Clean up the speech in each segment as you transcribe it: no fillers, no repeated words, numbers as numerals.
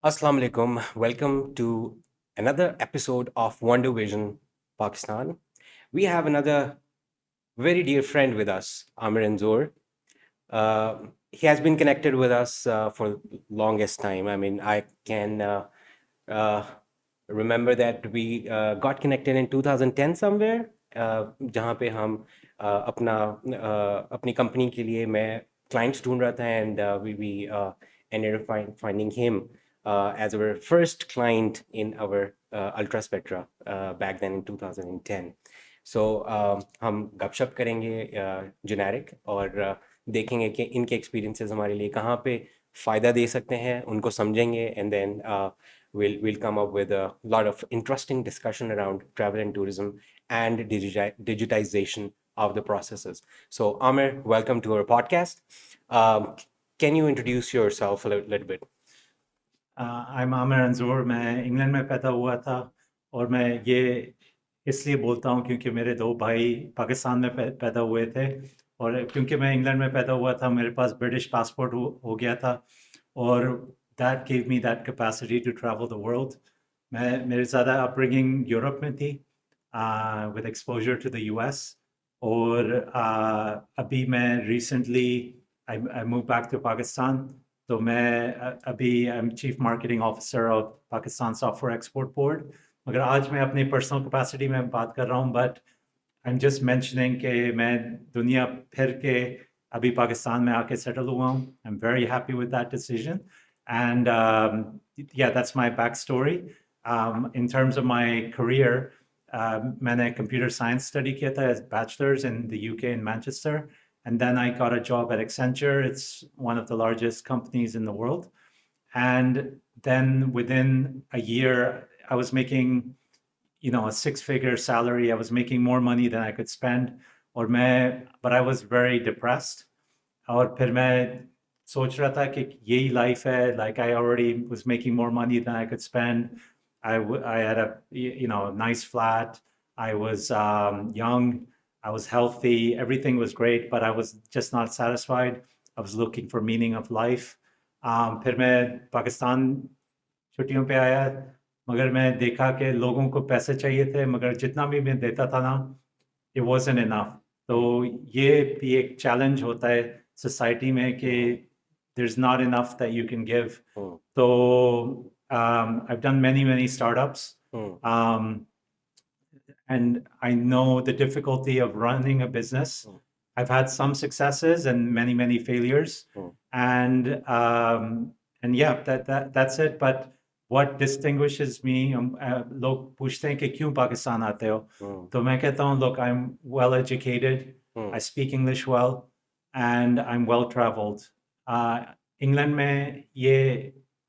Assalamu alaikum. Welcome to another episode of Wonder Vision Pakistan. We have another very dear friend with us, Amir Anzor. He has been connected with us for longest time. I mean, I can uh, remember that we got connected in 2010 somewhere, जहाँ पे हम अपनी company के लिए मैं clients ढूंढ रहा था and we ended up finding him as our first client in our Ultra Spectra back then in 2010. So हम गपशप करेंगे जेनेरिक और देखेंगे कि इनके एक्सपीरियंसेस हमारे लिए कहाँ पे फ़ायदा दे सकते हैं, उनको समझेंगे and then we'll come up with a lot of interesting discussion around travel and tourism and digitization of the processes. So Amir, welcome to our podcast. Um, can you introduce yourself a little bit? I'm Aamir Anjur. मैं England में पैदा हुआ था और मैं ये इसलिए बोलता हूँ क्योंकि मेरे दो भाई पाकिस्तान में पैदा हुए थे और क्योंकि मैं इंग्लैंड में पैदा हुआ था मेरे पास ब्रिटिश पासपोर्ट हो गया था और that give me that capacity to travel the world. मेरी ज़्यादा अपब्रिंगिंग यूरोप में थी with exposure to the US और अभी मैं recently I move back to Pakistan. तो मैं अभी I am chief marketing officer of Pakistan software export board. मगर आज मैं अपनी पर्सनल कैपेसिटी में बात कर रहा हूँ but I am just mentioning कि मैं दुनिया फिर के अभी पाकिस्तान में आके सेटल हुआ हूँ। I am very happy with that decision and yeah that's my back story. In terms of my career मैंने कंप्यूटर साइंस स्टडी किया था as bachelors in the UK in Manchester. And then I got a job at Accenture. It's one of the largest companies in the world. And then within a year, I was making, a six-figure salary. I was making more money than I could spend. But I was very depressed. और फिर मैं सोच रहा था कि यही life है. Like I already was making more money than I could spend. I had a nice flat. I was young. I was healthy, everything was great, but I was just not satisfied. I was looking for meaning of life. फिर मैं पाकिस्तान छुट्टियों पे आया मगर मैं देखा कि लोगों को पैसे चाहिए थे मगर जितना भी मैं देता था ना it wasn't enough. तो ये भी एक चैलेंज होता है सोसाइटी में कि there's not enough that you can give. So I've done many startups. And I know the difficulty of running a business. I've had some successes and many failures. And yeah, that's it. But what distinguishes me, लोग पूछते हैं कि क्यों पाकिस्तान आते हो? तो मैं कहता हूँ, look, I'm well educated. I speak English well, and I'm well traveled. England में ये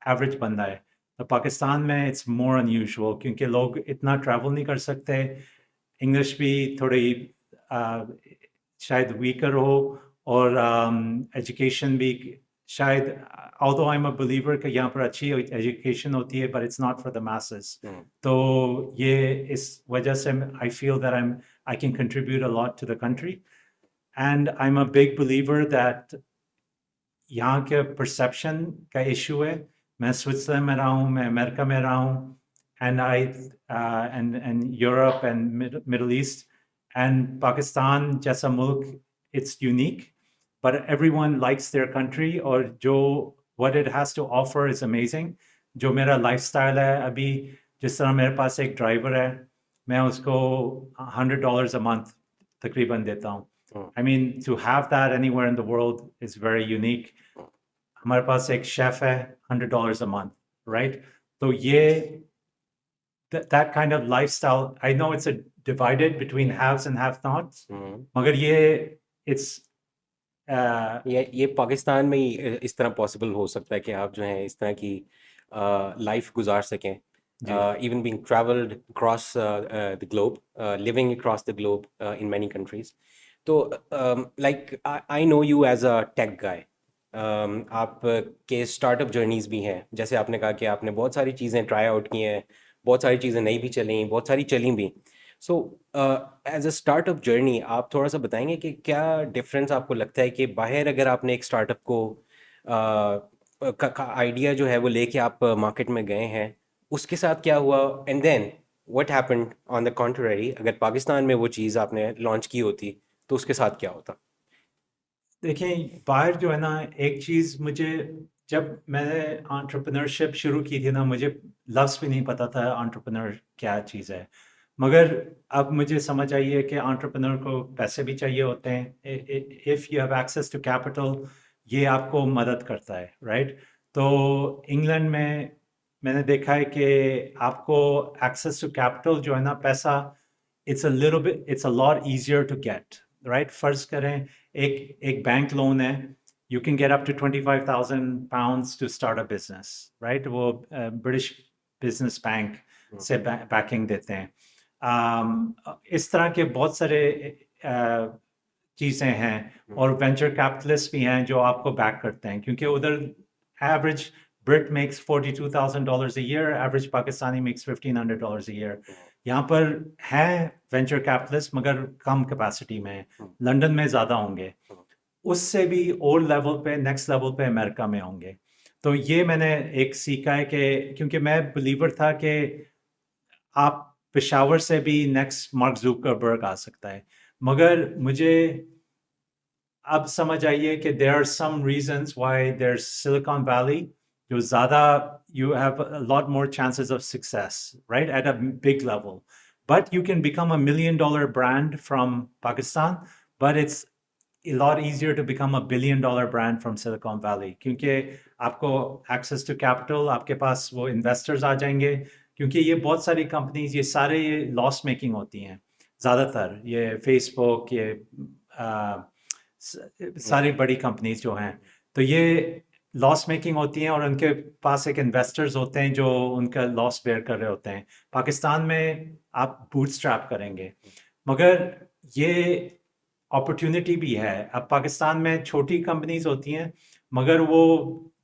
एवरेज बंदा है. तो पाकिस्तान में इट्स मोर अनयूजुअल क्योंकि लोग इतना ट्रैवल नहीं कर सकते. इंग्लिश भी थोड़ी शायद वीकर हो और एजुकेशन भी शायद although I'm a believer कि यहाँ पर अच्छी एजुकेशन होती है but it's not for the masses. तो ये इस वजह से I feel that I can contribute a lot to the country and I'm a big believer that यहाँ के perception का issue है. मैं स्विट्जरलैंड में रहा हूँ, मैं अमेरिका में रहा हूँ and Europe and Middle East and Pakistan जैसा मुल्क it's unique but everyone likes their country और जो what it has to offer is amazing. जो मेरा lifestyle है अभी जिस तरह मेरे पास एक ड्राइवर है मैं उसको $100 a month तकरीबन देता हूँ. I mean to have that anywhere in the world is very unique. हमारे पास एक शेफ है $100 a month, right? तो ये that kind of lifestyle, I know it's a divided between haves and have-nots, मगर ये it's ये पाकिस्तान में ही इस तरह पॉसिबल हो सकता है कि आप जो है इस तरह की लाइफ गुजार सकें. Even being traveled across the globe, living across the globe in many countries. तो like I know you as a tech guy. आप के स्टार्टअप जर्नीज भी हैं, जैसे आपने कहा कि आपने बहुत सारी चीज़ें ट्राई आउट की हैं, बहुत सारी चीज़ें नहीं भी चली, बहुत सारी चली भी. So as a startup journey आप थोड़ा सा बताएंगे कि क्या डिफरेंस आपको लगता है कि बाहर अगर आपने एक स्टार्टअप को का आइडिया जो है वो लेके आप मार्केट में गए हैं, उसके साथ क्या हुआ, and then what happened on the contrary, अगर पाकिस्तान में वो चीज़ आपने लॉन्च की होती तो उसके साथ क्या होता? देखें बाहर जो है ना, एक चीज़ मुझे, जब मैंने एंटरप्रेन्योरशिप शुरू की थी ना, मुझे लफ्ज़ भी नहीं पता था एंटरप्रेन्योर क्या चीज़ है। मगर अब मुझे समझ आई है कि एंटरप्रेन्योर को पैसे भी चाहिए होते हैं। If you have access to capital, ये आपको मदद करता है, राइट? तो इंग्लैंड में मैंने देखा है कि आपको एक्सेस टू कैपिटल जो है ना, पैसा, it's a lot easier to get, right? फ़र्ज़ करें एक एक बैंक लोन है, you can get up to 25,000 pounds to start a business, right? वो ब्रिटिश बिजनेस बैंक से बैकिंग देते हैं। इस तरह के बहुत सारे चीज़ें हैं, और वेंचर कैपिटलिस्ट भी हैं जो आपको बैक करते हैं, क्योंकि उधर average Brit makes $42,000 a year, average Pakistani makes $1,500 a year। यहाँ पर हैं वेंचर कैपिटलिस्ट, मगर कम कैपेसिटी में हैं। लंदन में ज़्यादा होंगे, उससे भी और लेवल पे, नेक्स्ट लेवल पे अमेरिका में होंगे। तो ये मैंने एक सीखा है कि, क्योंकि मैं बिलीवर था कि आप पेशावर से भी नेक्स्ट मार्क जुकरबर्ग आ सकता है, मगर मुझे अब समझ आइए कि there are some reasons why there Silicon Valley जो ज़्यादा, you have a lot more chances of success, right, at a big level. But you can become $1 million brand from Pakistan, but it's a lot easier to become $1 billion brand from Silicon Valley, क्योंकि आपको access to capital, आपके पास वो investors आ जाएंगे, क्योंकि ये बहुत सारी companies, ये सारे ये लॉस मेकिंग होती हैं ज़्यादातर, ये फेसबुक, ये सारी बड़ी कंपनीज जो हैं, तो ये लॉस मेकिंग होती हैं, और उनके पास एक इन्वेस्टर्स होते हैं जो उनका लॉस बेयर कर रहे होते हैं। पाकिस्तान में आप बूटस्ट्रैप करेंगे, मगर ये अपॉर्चुनिटी भी है। अब पाकिस्तान में छोटी कंपनीज होती हैं, मगर वो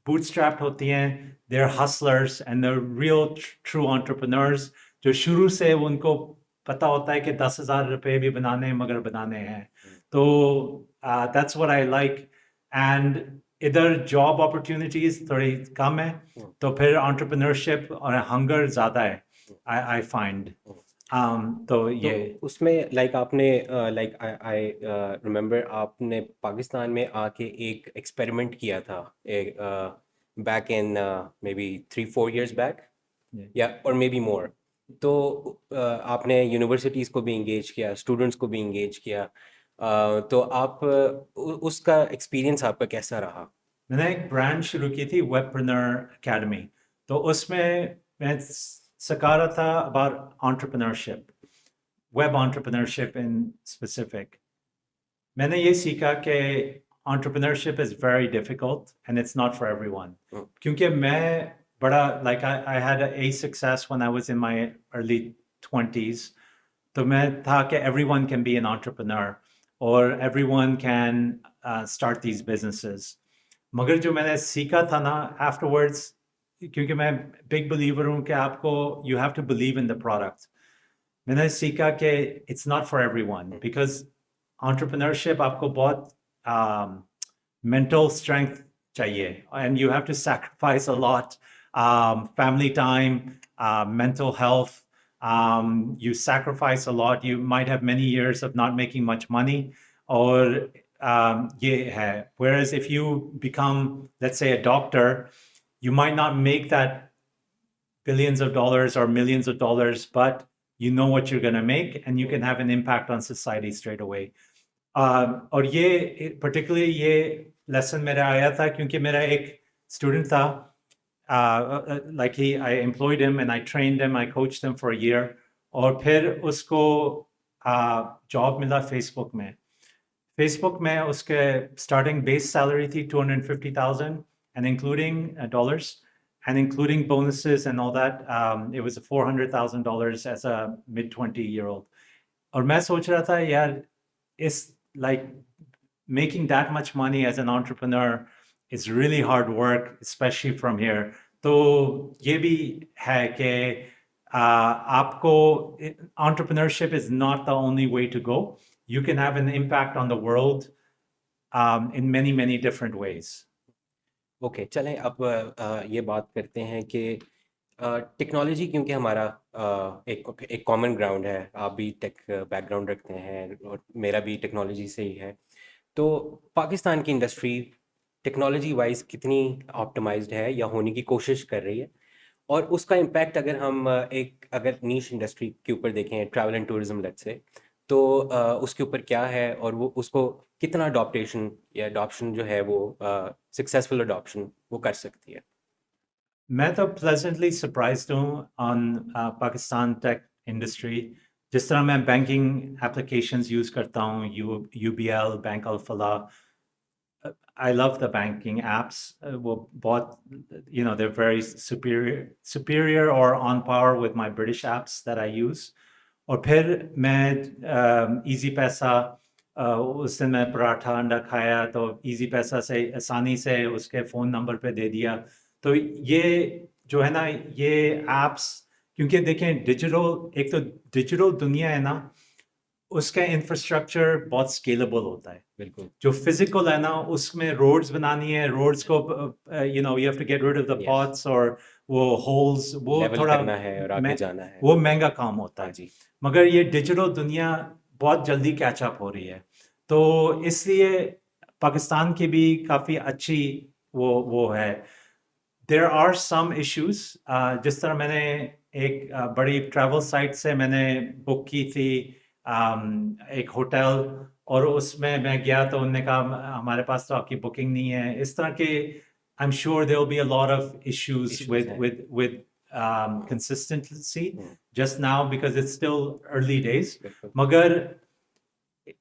बूटस्ट्रैप्ड होती हैं, they are hustlers and they real true entrepreneurs, जो शुरू से उनको पता होता है कि 10,000 रुपये भी बनाने हैं, मगर बनाने हैं। तो that's what I like. And इधर जॉब अपॉर्चुनिटीज थोड़ी कम है, तो फिर एंटरप्रेन्योरशिप और हंगर ज़्यादा है, आई फाइंड। तो तो ये उसमें लाइक आपने लाइक आई आई रिमेम्बर आपने पाकिस्तान में आके एक एक्सपेरिमेंट किया था, एक back in may be 3-4 years back, या और मे बी मोर। तो आपने यूनिवर्सिटीज़ को भी इंगेज किया, स्टूडेंट्स को भी इंगेज किया, तो आप उसका एक्सपीरियंस आपका कैसा रहा? मैंने एक ब्रांड शुरू की थी, वेबप्रेन्योर एकेडमी। तो उसमें मैं सिखा रहा था about entrepreneurship, web entrepreneurship in specific. मैंने ये सीखा कि entrepreneurship is very difficult and it's not for everyone. क्योंकि मैं बड़ा, like I had a success when I was in my early 20s। तो मैं था कि everyone can be an entrepreneur, or everyone can start these businesses। मगर जो मैंने सीखा था ना आफ्टरवर्ड्स, क्योंकि मैं बिग बिलीवर हूँ कि आपको, you have to believe in the product. मैंने सीखा कि it's not for everyone, because entrepreneurship आपको बहुत मेंटल स्ट्रेंथ चाहिए, and you have to sacrifice a lot, family time, mental health, you sacrifice a lot, you might have many years of not making much money, or ye hai. Whereas if you become, let's say, a doctor, you might not make that billions of dollars or millions of dollars, but you know what you're going to make, and you can have an impact on society straight away। और ये particularly ये lesson मेरा आया था क्योंकि मेरा एक student था, like I employed him and I trained him, I coached him for a year, और फिर उसको जॉब मिला फेसबुक में। फेसबुक में उसके स्टार्टिंग बेस सैलरी थी 250,000 and including dollars, and including bonuses and all that, it was $400,000 as a mid-20-year-old। और मैं सोच रहा था यार, इस like making that much money as an entrepreneur is really hard work, especially from here। तो ये भी है कि आपको entrepreneurship is not the only way to go. You can have an impact on the world in many, many different ways. Okay, चलें अब ये बात करते हैं कि टेक्नोलॉजी, क्योंकि हमारा एक कॉमन ग्राउंड है। आप भी टेक बैकग्राउंड रखते हैं और मेरा भी टेक्नोलॉजी से ही है। तो पाकिस्तान की इंडस्ट्री टेक्नोलॉजी वाइज कितनी ऑप्टिमाइज्ड है या होने की कोशिश कर रही है, और उसका इम्पैक्ट अगर हम अगर नीश इंडस्ट्री के ऊपर देखें, travel and tourism let's say, तो उसके ऊपर क्या है और वो उसको कितना अडॉप्टेशन या अडॉप्शन जो है वो सक्सेसफुल अडॉप्शन वो कर सकती है। मैं तो pleasantly surprised हूँ on पाकिस्तान टेक इंडस्ट्री। जिस तरह मैं बैंकिंग एप्लीकेशंस यूज़ करता हूँ, UBL, bank Al Falah, I love the banking apps. वो बहुत, they're very superior or on par with my British apps that I use. और फिर मैं इजी पैसा, उस दिन मैं पराठा अंडा खाया तो इजी पैसा से आसानी से उसके फ़ोन नंबर पे दे दिया। तो ये जो है ना, ये एप्स, क्योंकि देखें एक तो डिजिटल दुनिया है ना, उसका इंफ्रास्ट्रक्चर बहुत स्केलेबल होता है। बिल्कुल। जो फिजिकल है ना, उसमें रोड्स बनानी है, रोड्स को you have to get rid of the Yes. Pots और वो होल्स, वो लेवल थोड़ा करना है और आगे जाना है। वो महंगा काम होता हाँ है। जी। मगर ये डिजिटल दुनिया बहुत जल्दी कैचअप हो रही है, तो इसलिए पाकिस्तान की भी काफ़ी अच्छी वो है। देयर आर सम इश्यूज, जिस तरह मैंने एक बड़ी ट्रैवल साइट से मैंने बुक की थी एक होटल, और उसमें मैं गया तो उन्होंने कहा हमारे पास तो आपकी बुकिंग नहीं है। इस तरह के I am sure there will be a lot of issues Issues हैं। with consistency हम्म, just now because it's still early days. बिल्कुल। मगर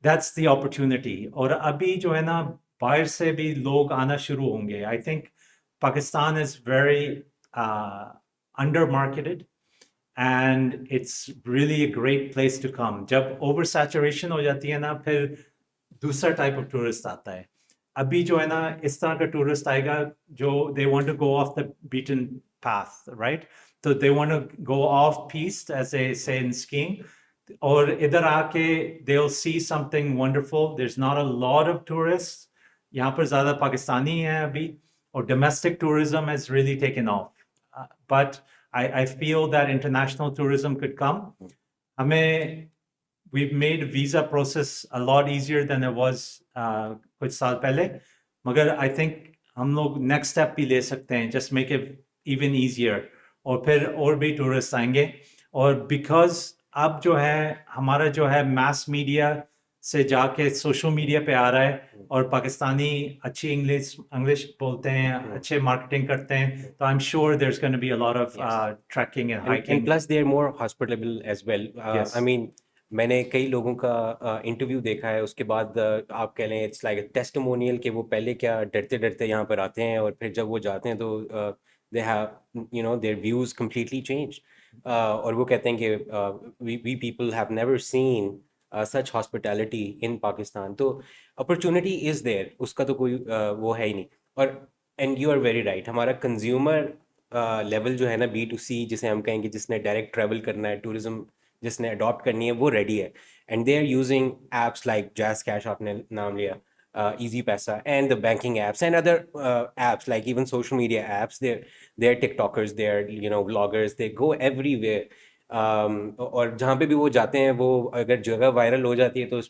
that's the opportunity. और अभी जो है ना, बाहर से भी लोग आना शुरू होंगे। I think Pakistan is very under marketed and it's really a great place to come. जब oversaturation हो जाती है ना, फिर दूसरा type of tourist आता है। अभी जो है ना, इस तरह का tourist आएगा जो they want to go off the beaten path, right? So they want to go off piste, as they say in skiing. और इधर आके they'll see something wonderful. There's not a lot of tourists. यहाँ पर ज़्यादा पाकिस्तानी हैं अभी, और domestic tourism has really taken off. But I feel that international tourism could come. हमें we've made visa process a lot easier than it was कुछ साल पहले, मगर I think हम लोग next step भी ले सकते हैं, just make it even easier, और फिर और भी tourists आएंगे। और because अब जो है हमारा जो है mass media से जाके social media पे आ रहा है, और पाकिस्तानी अच्छी इंग्लिश बोलते हैं, अच्छे मार्केटिंग करते हैं, तो I'm sure there's going to be a lot of trekking and hiking. And plus they are more hospitable as well. Yes. I mean, मैंने कई लोगों का इंटरव्यू देखा है, उसके बाद आप कह लें इट्स लाइक टेस्टिमोनियल कि वो पहले क्या डरते डरते यहाँ पर आते हैं, और फिर जब वो जाते हैं तो they have their views completely change, और वो कहते हैं कि we people have never seen such hospitality in Pakistan. तो अपॉर्चुनिटी इज़ देयर, उसका तो कोई वो है ही नहीं। और and you are very right, हमारा कंज्यूमर लेवल जो है ना, B2C जिसे हम कहेंगे, जिसने डायरेक्ट ट्रैवल करना है, टूरिज्म जिसने अडॉप्ट करनी है, वो रेडी है। And they are using apps like Jazz Cash, आपने नाम लिया, easy पैसा, and the banking apps and other apps like even social media apps. They're TikTokers, they're vloggers, they go everywhere. और जहाँ पे भी वो जाते हैं, वो अगर जगह वायरल हो जाती है तो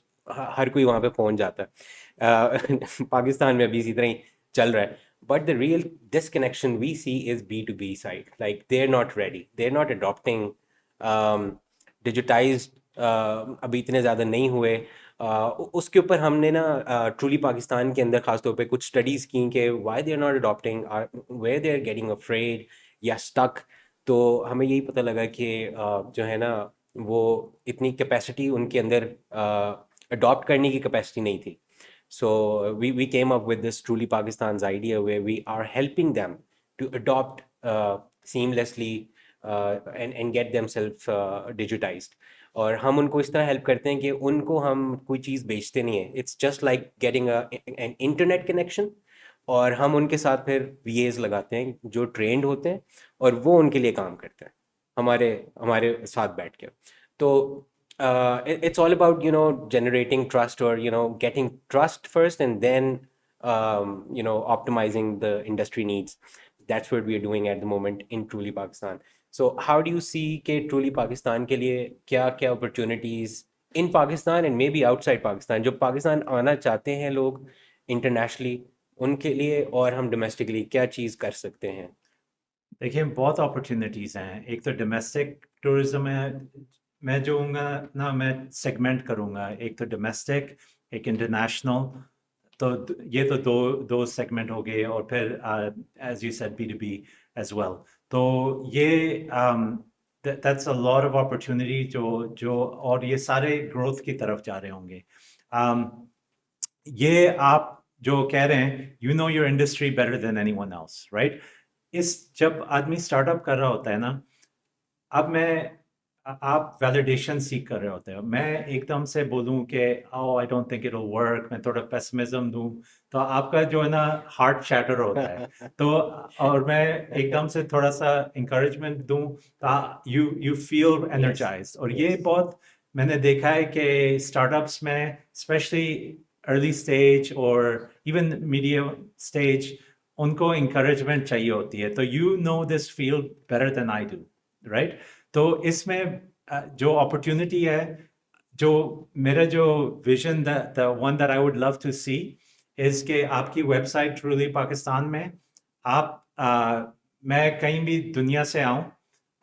हर कोई वहाँ पे पहुँच जाता है। पाकिस्तान में अभी इसी तरह ही चल रहा है। But the real disconnection we see is B2B side. Like they're not ready. They're not adopting digitized. अभी इतने ज़्यादा नहीं हुए। उसके ऊपर हमने ना ट्रूली पाकिस्तान के अंदर ख़ास तौर पे कुछ स्टडीज़ की कि why they're not adopting, where they're getting afraid या stuck। तो हमें यही पता लगा कि जो है ना, वो इतनी कैपेसिटी उनके अंदर अडॉप्ट करने की कैपेसिटी नहीं थी। So we came up with this Truly Pakistan's idea where we are helping them to adopt seamlessly and get themselves digitized. और हम उनको इस तरह हेल्प करते हैं कि उनको हम कोई चीज़ बेचते नहीं है। It's just like getting an internet connection, और हम उनके साथ फिर VAs लगाते हैं जो ट्रेंड होते हैं और वो उनके लिए काम करते हैं। हमारे हमारे साथ बैठ के। तो it's all about, you know, generating trust, or, you know, getting trust first, and then you know, optimizing the industry needs. That's what we are doing at the moment in Truly Pakistan. So how do you see कि Truly Pakistan के लिए क्या क्या opportunities in Pakistan and maybe outside Pakistan, जो पाकिस्तान आना चाहते हैं लोग internationally, उनके लिए, और हम domestically क्या चीज़ कर सकते हैं? देखिए बहुत अपॉर्चुनिटीज़ हैं। एक तो डोमेस्टिक टूरिज्म में मैं जो ना मैं सेगमेंट करूँगा, एक तो डोमेस्टिक, एक इंटरनेशनल। तो ये तो दो सेगमेंट हो गए, और फिर as you said B2B as well. तो ये that's a lot of opportunity जो और ये सारे ग्रोथ की तरफ जा रहे होंगे। ये आप जो कह रहे हैं, you know your industry better than anyone else, right? इस जब आदमी स्टार्टअप कर रहा होता है ना, अब आप वैलिडेशन सीख कर रहे होते हो। मैं एकदम से बोलूं कि oh I don't think it will work, मैं थोड़ा पेसिमिज्म दूं, तो आपका जो है ना हार्ट शैटर होता है। तो और मैं एकदम से थोड़ा सा इंकरेजमेंट दूं, तो यू फील एनर्जाइज्ड। और ये yes. बहुत मैंने देखा है कि स्टार्टअप्स में स्पेशली अर्ली स्टेज और इवन मीडियम स्टेज, उनको इंकरेजमेंट चाहिए होती है। तो you know this field better than I do, right? तो इसमें जो अपॉर्चुनिटी है, जो मेरा जो vision, the one that I would love to see is के आपकी वेबसाइट ट्रूली पाकिस्तान में आप मैं कहीं भी दुनिया से आऊँ,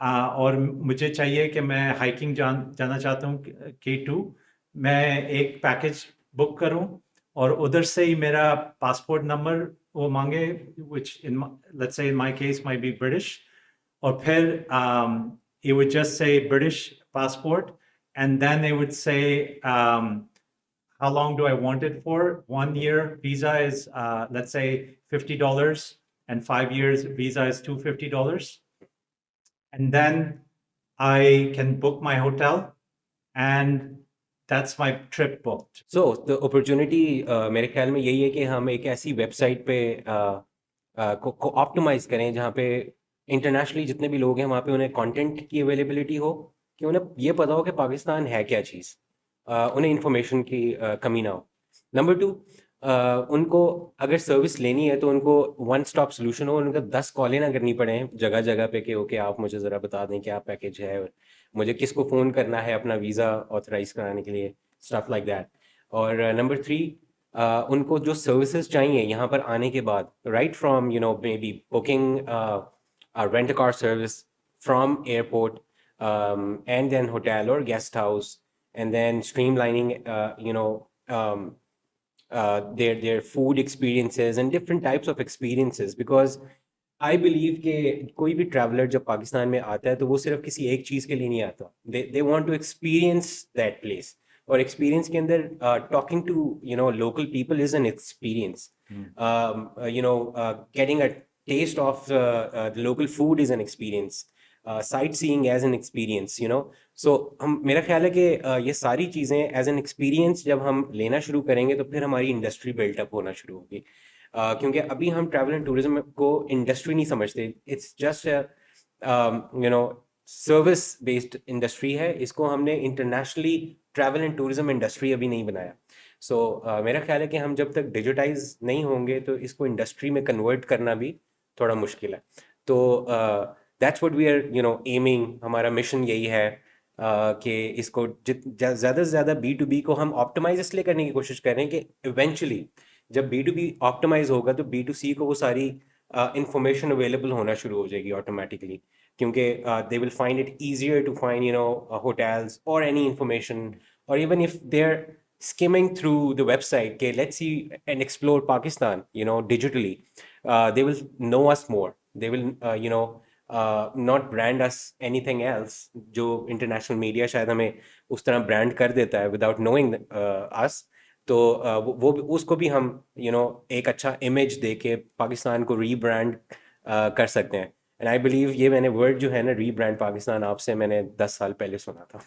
और मुझे चाहिए कि मैं हाइकिंग जाना चाहता हूँ K2, मैं एक पैकेज बुक करूँ, और उधर से ही मेरा पासपोर्ट नंबर वो मांगे, which in let's say in my case might be British, और फिर it would just say British passport, and then it would say how long do I want it for. 1 year visa is let's say $50, and 5 years visa is $250, and then I can book my hotel, and that's my trip booked. So the opportunity मेरे ख्याल में यही है कि हम एक ऐसी website पे को ऑप्टिमाइज करें जहाँ पे इंटरनेशनली जितने भी लोग हैं वहाँ पे उन्हें कंटेंट की अवेलेबिलिटी हो, कि उन्हें ये पता हो कि पाकिस्तान है क्या चीज़, उन्हें इंफॉर्मेशन की कमी ना हो। नंबर टू, उनको अगर सर्विस लेनी है तो उनको वन स्टॉप सोल्यूशन हो, उनको 10 कॉलें ना करनी पड़े जगह जगह पे कि ओके आप मुझे ज़रा बता दें क्या पैकेज है, और मुझे किसको फ़ोन करना है अपना वीज़ा ऑथराइज कराने के लिए, स्टफ लाइक दैट। और नंबर थ्री, उनको जो सर्विसेज चाहिए यहाँ पर आने के बाद, right from you know maybe booking rent car service from airport, and then hotel और guest house, and then streamlining you know their food experiences and different types of experiences, because I believe कि कोई भी traveller जब पाकिस्तान में आता है तो वो सिर्फ किसी एक चीज़ के लिए नहीं आता, they want to experience that place. और एक्सपीरियंस के अंदर talking to you know local people is an experience, you know getting a taste of the local food is an experience, sightseeing as an experience, you know. So हम मेरा ख्याल है कि ये सारी चीज़ें एज एन एक्सपीरियंस जब हम लेना शुरू करेंगे तो फिर हमारी इंडस्ट्री बिल्टअप होना शुरू होगी। क्योंकि अभी हम ट्रैवल एंड टूरिज्म को इंडस्ट्री नहीं समझते, it's just you know service based industry है। इसको हमने internationally travel and tourism industry अभी नहीं बनाया। सो मेरा ख्याल है कि हम जब तक डिजिटाइज नहीं होंगे तो इसको इंडस्ट्री में कन्वर्ट करना भी थोड़ा मुश्किल है। तो that's what we are you know aiming, हमारा मिशन यही है कि इसको ज़्यादा से ज़्यादा B2B को हम ऑप्टिमाइज इसलिए करने की कोशिश कर रहे हैं कि इवेंचुअली जब B2B ऑप्टिमाइज होगा तो B2C को वो सारी इंफॉर्मेशन अवेलेबल होना शुरू हो जाएगी ऑटोमेटिकली, क्योंकि they will find it easier to find you know hotels और एनी इंफॉर्मेशन, और even if they are skimming through the website, okay, let's see and explore Pakistan, you know, digitally, they will know us more. They will you know not brand us anything else, जो international media शायद हमें उस तरह brand कर देता है without knowing us। तो वो उसको भी हम यू नो एक अच्छा इमेज दे के पाकिस्तान को रीब्रांड कर सकते हैं। एंड आई बिलीव ये मैंने वर्ड जो है ना रीब्रांड पाकिस्तान आपसे मैंने 10 साल पहले सुना था।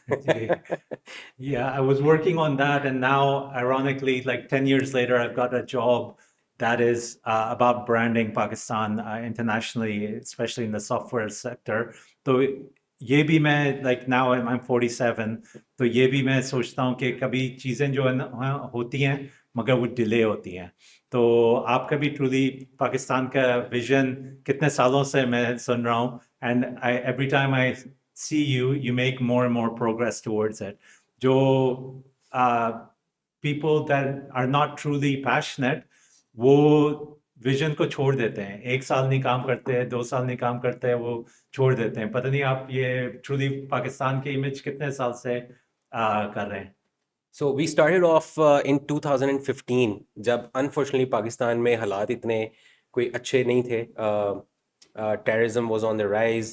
Yeah, I was working on that, and now, ironically, like 10 years later, I've got a job that is about branding Pakistan internationally, especially in the software sector. So ये भी मैं लाइक नाउ आई एम 47, तो ये भी मैं सोचता हूँ कि कभी चीज़ें जो है ना, हाँ, होती हैं मगर वो डिले होती हैं। तो आपका भी ट्रूली पाकिस्तान का विजन कितने सालों से मैं सुन रहा हूँ, and I every time I see you you make more and more progress towards it. जो people that are not truly passionate, वो विजन को छोड़ देते हैं, 1 साल नहीं काम करते हैं, 2 साल नहीं काम करते हैं, वो छोड़ देते हैं। पता नहीं आप ये ट्रूली पाकिस्तान के इमेज कितने साल से कर रहे हैं? So we started off in 2015 जब unfortunately पाकिस्तान में हालात इतने कोई अच्छे नहीं थे। Terrorism was on the rise,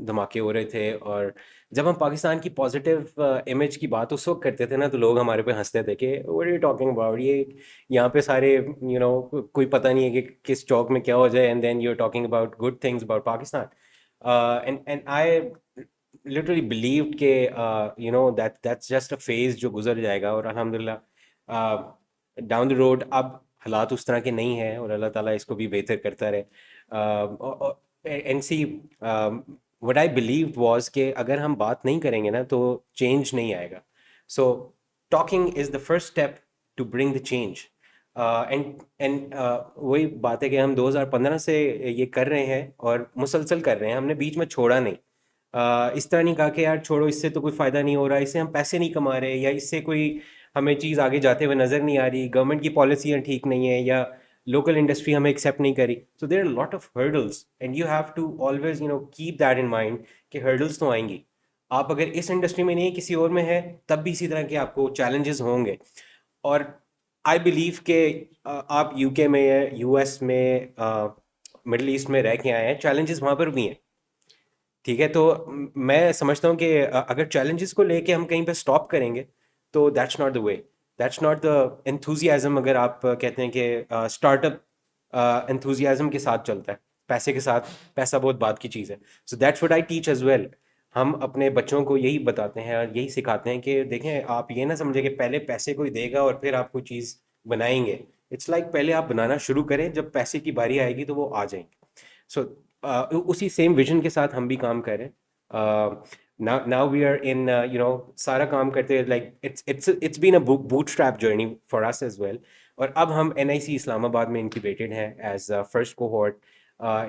धमाके हो रहे थे, और जब हम पाकिस्तान की पॉजिटिव इमेज की बात उस वक्त करते थे ना, तो लोग हमारे पे हंसते थे कि what are you talking about, ये यहाँ पे सारे कोई पता नहीं है कि किस चौक में क्या हो जाए, and then you are talking about good things about Pakistan. And I literally believed कि that's just a phase जो गुजर जाएगा, और अल्हम्दुलिल्लाह डाउन द रोड अब हालात उस तरह के नहीं हैं, और अल्लाह ताला इसको भी बेहतर करता रहे। And see what I believed was कि अगर हम बात नहीं करेंगे ना तो चेंज नहीं आएगा। So talking is the first step to bring the change. And वही बात है कि हम 2015 से ये कर रहे हैं और मुसलसल कर रहे हैं, हमने बीच में छोड़ा नहीं। इस तरह नहीं कहा कि यार छोड़ो, इससे तो कोई फ़ायदा नहीं हो रहा, इससे हम पैसे नहीं कमा रहे, या इससे कोई हमें चीज़ आगे जाते हुए नज़र नहीं आ रही, गवर्नमेंट की पॉलिसियाँ ठीक नहीं है, या लोकल इंडस्ट्री हमें एक्सेप्ट नहीं करी। So there are lot of hurdles and you have to always keep that in mind कि हर्डल्स तो आएंगी। आप अगर इस इंडस्ट्री में नहीं किसी और में है, तब भी इसी तरह के आपको चैलेंजेस होंगे। और आई बिलीव के आप यूके में या यूएस में, मिडल ईस्ट में रह के आए हैं, चैलेंजेस वहाँ पर भी हैं। ठीक है, तो मैं समझता हूँ कि अगर चैलेंजेस को लेके हम कहीं पे स्टॉप करेंगे तो that's not the way, that's not the enthusiasm. अगर आप कहते हैं कि स्टार्टअप एंथुजियाज्म के साथ चलता है, पैसे के साथ, पैसा बहुत बात की चीज़ है। So that's what I teach as well. हम अपने बच्चों को यही बताते हैं और यही सिखाते हैं कि देखें, आप ये ना समझे कि पहले पैसे कोई देगा और फिर आप कोई चीज़ बनाएंगे। इट्स लाइक पहले आप बनाना शुरू करें, जब पैसे की बारी आएगी तो वो आ जाएंगे। सो उसी सेम विजन के साथ हम भी काम कर रहे हैं। नाउ वी आर इन सारा काम करते हैं, like it's been a bootstrap journey for us as well. और अब हम एनआईसी इस्लामाबाद में इंक्यूबेटेड हैं एज फर्स्ट कोहॉर्ट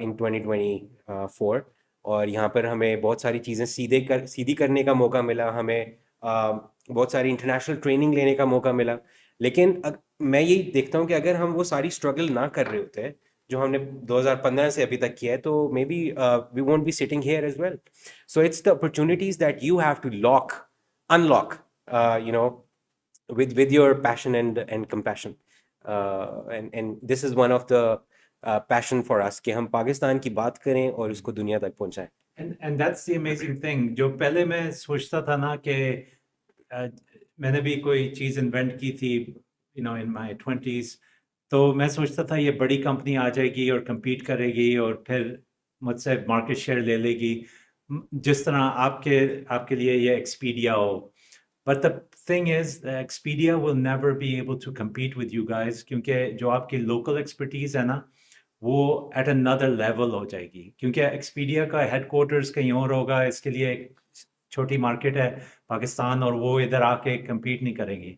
इन 2024। और यहाँ पर हमें बहुत सारी चीज़ें सीधी करने का मौका मिला, हमें बहुत सारी इंटरनेशनल ट्रेनिंग लेने का मौका मिला। लेकिन मैं यही देखता हूँ कि अगर हम वो सारी स्ट्रगल ना कर रहे होते जो हमने 2015 से अभी तक किया है, तो maybe we won't be sitting here as well. So it's the opportunities that you have to unlock you know with your passion and compassion, and this is one of the passion for us कि हम पाकिस्तान की बात करें और उसको दुनिया तक पहुंचाएं। And that's the amazing thing. जो पहले मैं सोचता था ना कि मैंने भी कोई चीज़ इन्वेंट की थी इन माय 20s, तो मैं सोचता था ये बड़ी कंपनी आ जाएगी और compete करेगी और फिर मुझसे मार्केट शेयर ले लेगी, जिस तरह आपके लिए ये एक्सपीडिया हो। But the thing is, Expedia will never be able to compete with you guys, क्योंकि जो आपकी local expertise है ना, वो at another level हो जाएगी। क्योंकि Expedia का headquarters कहीं और होगा, इसके लिए एक छोटी मार्केट है पाकिस्तान, और वो इधर आके compete नहीं करेंगी।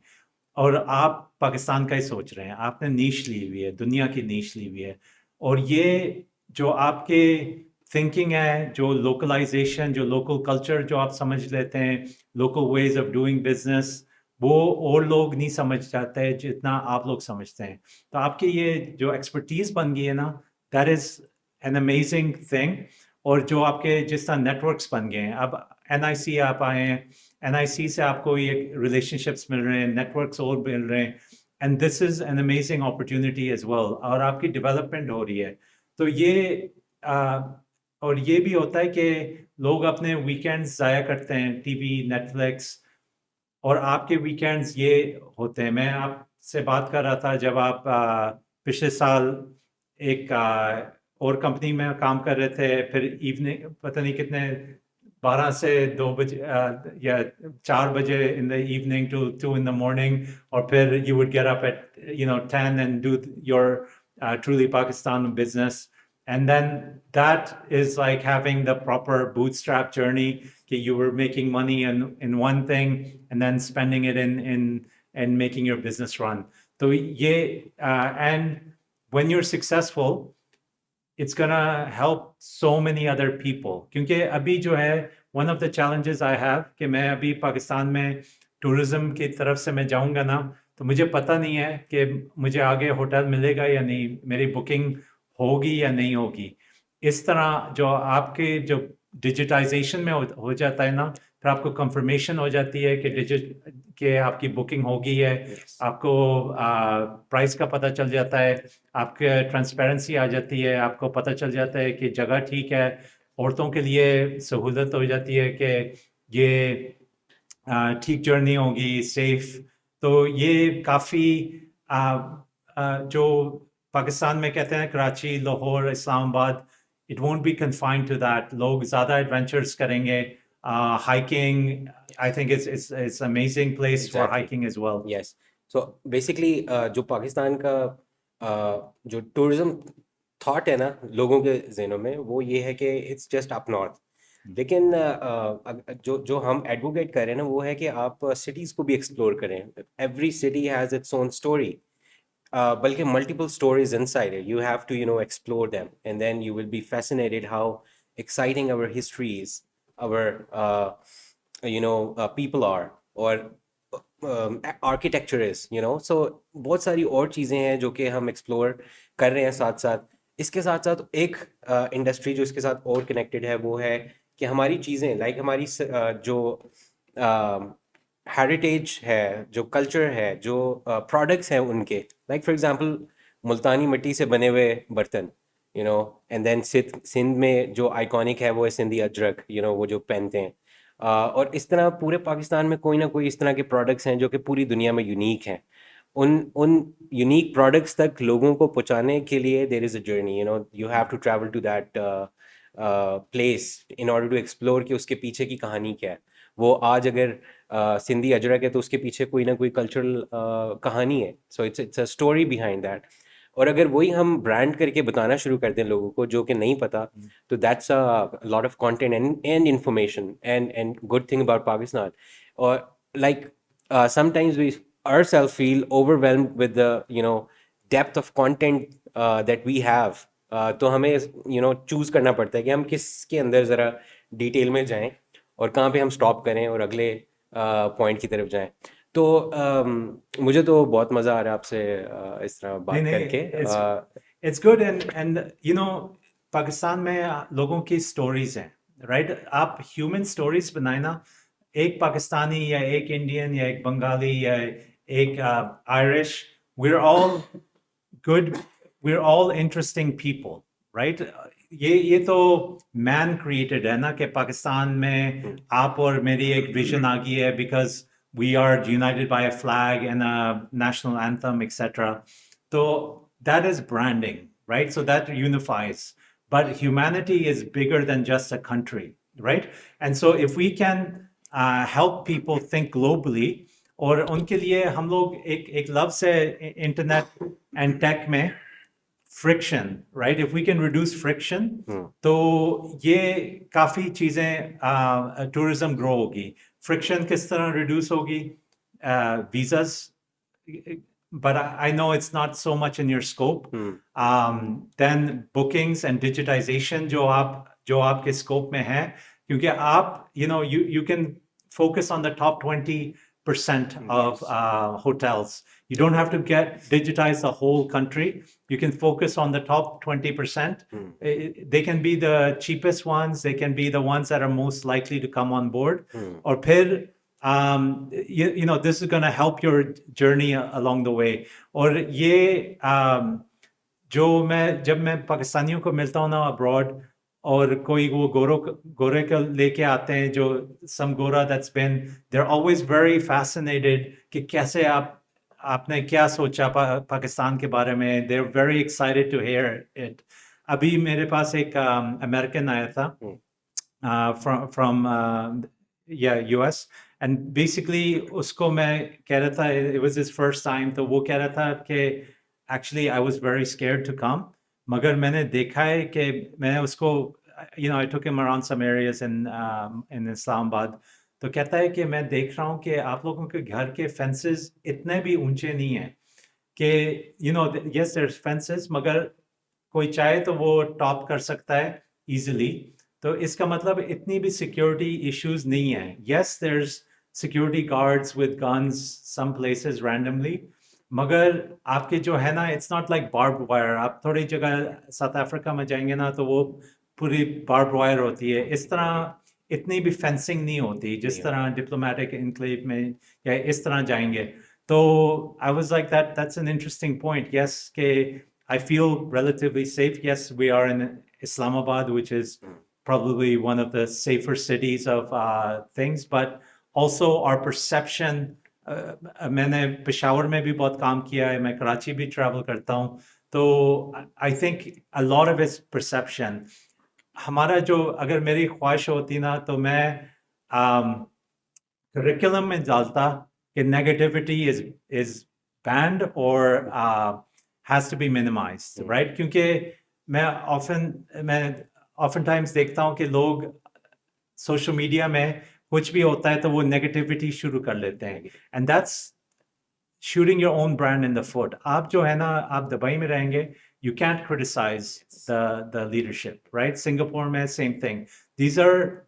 और आप पाकिस्तान का ही सोच रहे हैं, आपने नीश ली हुई है, दुनिया की नीश ली हुई है। और ये जो आपके थिंकिंग है, जो लोकलाइजेशन, जो लोकल कल्चर जो आप समझ लेते हैं, local ways of doing business, वो और लोग नहीं समझ जाते जितना आप लोग समझते हैं। तो आपकी ये जो एक्सपर्टीज बन गई है ना, that is an amazing thing. और जो आपके जिस तरह नेटवर्क्स बन गए हैं, अब एनआईसी आप आए हैं, एनआईसी से आपको ये रिलेशनशिप्स मिल रहे हैं, नेटवर्क्स और मिल रहे हैं, and this is an amazing opportunity as well. और आपकी डेवलपमेंट हो रही है। तो ये और ये भी होता है कि लोग अपने वीकेंड्स ज़ाया करते हैं टीवी, नेटफ्लिक्स, और आपके वीकेंड्स ये होते हैं। मैं आपसे बात कर रहा था जब आप पिछले साल एक और कंपनी में काम कर रहे थे, फिर इवनिंग पता नहीं कितने 12 से 2 बजे या 4 बजे in the evening to 2 in the morning, और फिर you would get up at 10 and do your truly Pakistan business. And then that is like having the proper bootstrap journey. Okay, you were making money in one thing and then spending it in and making your business run. So and when you're successful, it's gonna help so many other people. क्योंकि अभी जो है one of the challenges I have कि मैं अभी पाकिस्तान में tourism की तरफ से मैं जाऊंगा ना, तो मुझे पता नहीं है कि मुझे आगे होटल मिलेगा या नहीं, मेरी बुकिंग होगी या नहीं होगी. इस तरह जो आपके जो डिजिटाइजेशन में हो जाता है ना, फिर आपको कंफर्मेशन हो जाती है कि आपकी बुकिंग हो गई है. Yes. आपको प्राइस का पता चल जाता है, आपके ट्रांसपेरेंसी आ जाती है, आपको पता चल जाता है कि जगह ठीक है. औरतों के लिए सहूलत हो जाती है कि ये ठीक जर्नी होगी, सेफ. तो ये काफ़ी जो पाकिस्तान में कहते हैं Karachi, Lahore, Islamabad, it won't be confined to that. लोग ज़्यादा adventures करेंगे. Hiking, I think it's amazing place for Exactly. hiking as well. Yes. So basically जो पाकिस्तान का जो टूरिज्म थॉट है ना लोगों के ज़हनों में, वो ये है कि इट्स जस्ट अप नॉर्थ. लेकिन जो हम एडवोकेट कर रहे हैं ना, वो है कि आप सिटीज़ को भी एक्सप्लोर करें. Every city has its own story. बल्कि multiple stories inside it. You have to, explore them, and then you will be fascinated how exciting our history is, our, people are, or architecture is, So बहुत सारी और चीज़ें हैं जो कि हम explore कर रहे हैं साथ साथ. इसके साथ साथ एक इंडस्ट्री जो इसके साथ और कनेक्टेड है, वो है कि हमारी चीज़ें लाइक हमारी जो हेरिटेज है, जो कल्चर है, जो प्रोडक्ट्स हैं उनके, लाइक फॉर एग्जांपल मुल्तानी मिट्टी से बने हुए बर्तन, एंड देन सिंध में जो आइकॉनिक है वो है सिंधी अजरक, वो जो पहनते हैं. और इस तरह पूरे पाकिस्तान में कोई ना कोई इस तरह के प्रोडक्ट्स हैं जो कि पूरी दुनिया में यूनिक हैं. उन यूनिक प्रोडक्ट्स तक लोगों को पहुंचाने के लिए there is a journey. You have to travel to that place in order to explore कि उसके पीछे की कहानी क्या है. वो आज अगर सिंधी अजरक है तो उसके पीछे कोई ना कोई कल्चरल कहानी है. So it's a story behind that. और अगर वही हम ब्रांड करके बताना शुरू कर दें लोगों को जो कि नहीं पता, तो that's a lot of content and information and good thing about Pakistan. और like sometimes we ourselves feel overwhelmed with the depth of content that we have. तो हमें चूज करना पड़ता है कि हम किसके अंदर ज़रा डिटेल में जाएं और कहाँ पे हम स्टॉप करें और अगले पॉइंट की तरफ जाएं. तो मुझे तो बहुत मज़ा आ रहा है आपसे इस तरह बात नहीं, करके. it's good and पाकिस्तान में लोगों की स्टोरीज हैं, राइट. आप ह्यूमन स्टोरीज बनाए ना, एक पाकिस्तानी या एक इंडियन या एक बंगाली या एक Irish, we're all good, we're all interesting people, right. ये तो मैन क्रिएटेड है ना कि पाकिस्तान में आप और मेरी एक विजन आ गई है because we are united by a flag and a national anthem, etc. So that is branding, right? So that unifies. But humanity is bigger than just a country, right? And so if we can help people think globally, और उनके लिए हम लोग एक लफ्ज़ है internet and take में, friction, right? If we can reduce friction, तो ये काफ़ी चीज़ें tourism grow होगी. Friction किस तरह reduce होगी? Visas, but I know it's not so much in your scope. Then bookings and digitization जो आपके scope में है, क्योंकि आप you can focus on the top 20% of hotels. You don't have to digitize the whole country. You can focus on the top 20%. They can be the cheapest ones. They can be the ones that are most likely to come on board. Or फिर this is going to help your journey along the way. और ये जब मैं पाकिस्तानियों को मिलता हूँ ना abroad, और कोई वो गोरे को लेके आते हैं जो some गोरा that's been, they're always very fascinated कि कैसे आपने क्या सोचा पाकिस्तान के बारे में. They're very excited to hear it. अभी मेरे पास एक अमेरिकन आया था from US, and basically उसको मैं कह रहा था, it was his first time, तो वो कह रहा था कि actually I was very scared to come मगर मैंने देखा है कि मैं उसको I took him around some areas in Islamabad, तो कहता है कि मैं देख रहा हूँ कि आप लोगों के घर के फेंसेस इतने भी ऊंचे नहीं हैं कि यस देयर फेंसेस, मगर कोई चाहे तो वो टॉप कर सकता है इजीली। तो इसका मतलब इतनी भी सिक्योरिटी इश्यूज नहीं है। Yes there's security guards with guns some places randomly, मगर आपके जो है ना, it's not like barb wire. आप थोड़ी जगह साउथ अफ्रीका में जाएंगे ना, तो वो पूरी बार्ब वायर होती है। इस तरह इतनी भी फेंसिंग नहीं होती जिस नहीं तरह डिप्लोमेटिक इनक्लेव में या इस तरह जाएंगे। तो I was like that's an interesting point. Yes, के I feel relatively safe. Yes, we are in Islamabad, which is probably one of the safer cities of things, but also our perception. मैंने पेशावर में भी बहुत काम किया है, मैं कराची भी ट्रैवल करता हूँ, तो I think a lot of it's perception. हमारा जो, अगर मेरी ख्वाहिश होती ना, तो मैं करिकुलम में डालता कि नेगेटिविटी इज बैंड और has to be minimised, right? क्योंकि मैं ऑफन टाइम्स देखता हूँ कि लोग सोशल मीडिया में कुछ भी होता है तो वो नेगेटिविटी शुरू कर लेते हैं, and that's shooting your own brand in the foot. आप जो है ना, आप दुबई में रहेंगे, you can't criticize the leadership, right? Singapore में same thing. These are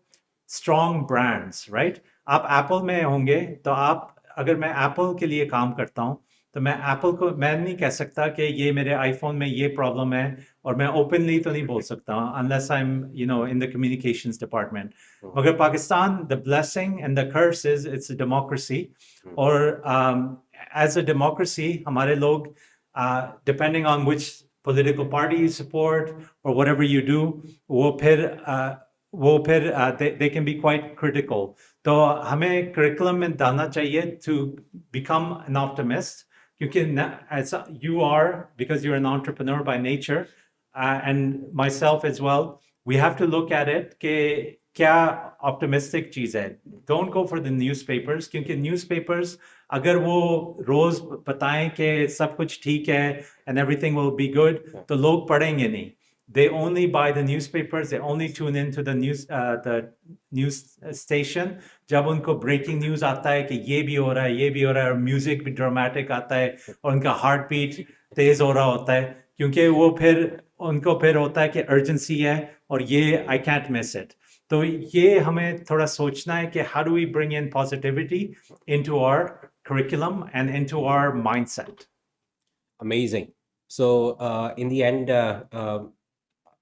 strong brands, right? आप एप्पल में होंगे तो आप, अगर मैं एप्पल के लिए काम करता हूँ तो मैं एप्पल को, मैं नहीं कह सकता कि ये मेरे आईफोन में ये प्रॉब्लम है, और मैं ओपनली तो नहीं बोल सकता unless I'm in the communications department. मगर Pakistan, the blessing and the curse is it's a democracy, और as a democracy हमारे लोग, depending on which political party you support or whatever you do, वो फिर they can be quite critical. तो हमें curriculum में डालना चाहिए to become an optimist, क्योंकि as you are, because you're an entrepreneur by nature, and myself as well, we have to look at it कि क्या optimistic चीज़ है. Don't go for the newspapers, क्योंकि newspapers अगर वो रोज बताएं कि सब कुछ ठीक है and everything will be good, तो लोग पढ़ेंगे नहीं. They only buy the newspapers, they only tune into the news station जब उनको breaking news आता है कि ये भी हो रहा है, ये भी हो रहा है, और म्यूजिक भी ड्रामेटिक आता है, और उनका हार्ट बीट तेज हो रहा होता है, क्योंकि वो फिर उनको फिर होता है कि अर्जेंसी है और ये I can't miss it. तो ये हमें थोड़ा सोचना है कि how do we bring in positivity into our curriculum and into our mindset. Amazing. So in the end,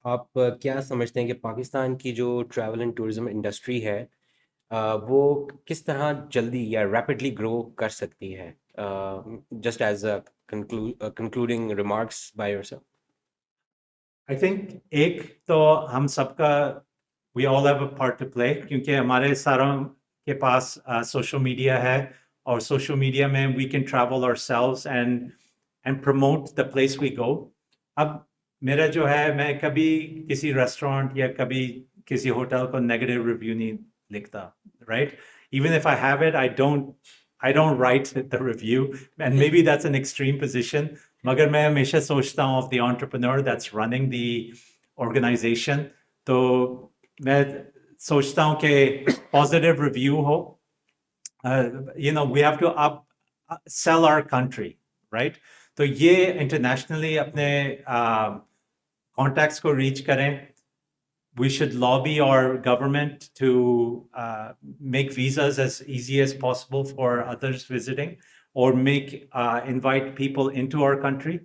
आप क्या समझते हैं कि पाकिस्तान की जो ट्रैवल एंड टूरिज्म इंडस्ट्री है वो किस तरह जल्दी या रैपिडली ग्रो कर सकती है? Just as a concluding remarks by yourself. I think एक तो हम सबका, we all have a part to play, क्योंकि हमारे सारों के पास social media है, और social media में we can travel ourselves and promote the place we go. अब मेरा जो है, मैं कभी किसी रेस्टोरेंट या कभी किसी होटल को नेगेटिव रिव्यू नहीं लिखता, right? Even if I have it, I don't write the review, and maybe that's an extreme position. मगर मैं हमेशा सोचता हूँ of the entrepreneur that's running the organization. तो मैं सोचता हूँ कि positive review हो. We have to sell our country, right? तो ये internationally अपने contacts को reach करें. We should lobby our government to make visas as easy as possible for others visiting, or invite people into our country.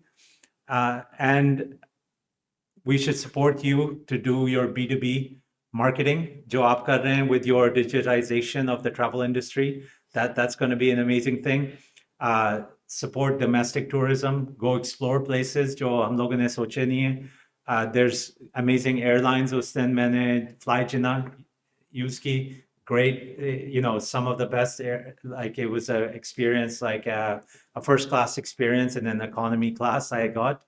And we should support you to do your B2B marketing, जो आप कर रहे हैं with your digitization of the travel industry. That's going to be an amazing thing. Support domestic tourism, go explore places जो हम लोगों ने सोचे नहीं है. There's amazing airlines. उस दिन मैंने FlyJina use की, great, some of the best like it was an experience, like a first class experience in an economy class I got.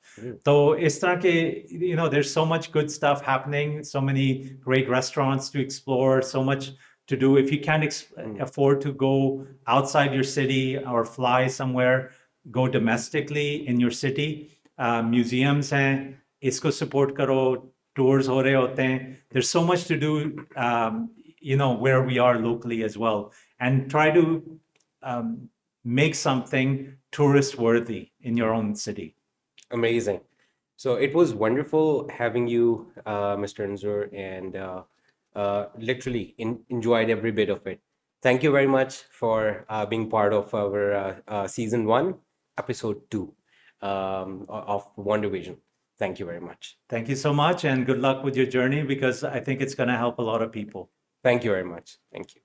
तो इस तरह के, there's so much good stuff happening, so many great restaurants to explore, so much to do. If you can't afford to go outside your city or fly somewhere, go domestically in your city. Museums हैं, इसको support करो, tours हो रहे होते हैं. There's so much to do, where we are locally as well, and try to make something tourist worthy in your own city. Amazing. So it was wonderful having you, Mr. Anzur, and literally enjoyed every bit of it. Thank you very much for being part of our season 1, episode 2 of Wonder Vision. Thank you very much. Thank you so much, and good luck with your journey, because I think it's going to help a lot of people. Thank you very much. Thank you.